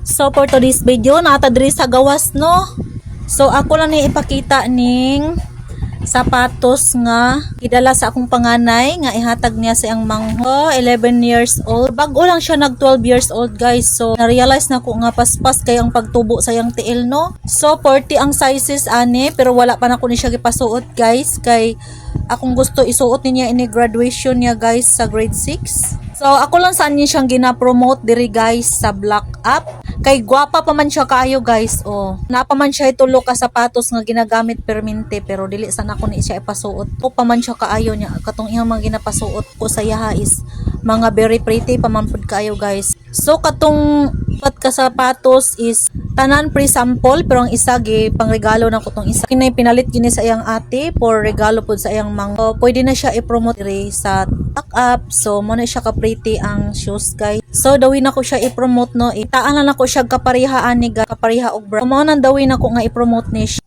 So for today's video, nata diri sa gawas no. So ako lang ni ipakita ning sapatos nga idala sa akong panganay nga ihatag niya sa iyang mangho, 11 years old. Bago lang siya nag 12 years old guys. So na-realize na ko nga paspas kay ang pagtubo sa iyang tiil no. So 40 ang sizes ani pero wala pa na ko ni siya gipasuot guys kay akong gusto isuot niya ini graduation niya guys sa grade 6. So ako lang saan niya siyang gina-promote diri guys sa Black Up. Kay gwapa pa man siya kaayo guys. Oh, napa man siya itulo ka sapatos nga ginagamit permente pero dili sana ko ni siya ipasuot. O pa man siya kaayo niya katong iyang mga ginapasuot ko sa yaha is mga very pretty pa man pud kaayo guys. So katong pat ka sapatos is tanan pre-sample pero ang isa gi pangregalo na ko tong isa. Kinay pinalit gini sa iyang ate for regalo pud sa iyang mangho. Pwede na siya i-promote diri sa Black Up. So mo na siya ka pretty ang shoes guys. So dawin ako siya i-promote no. Itaan na ko siya kaparehaan ni kapariha og bra. So, mo nang dawin ako nga i-promote ni siya.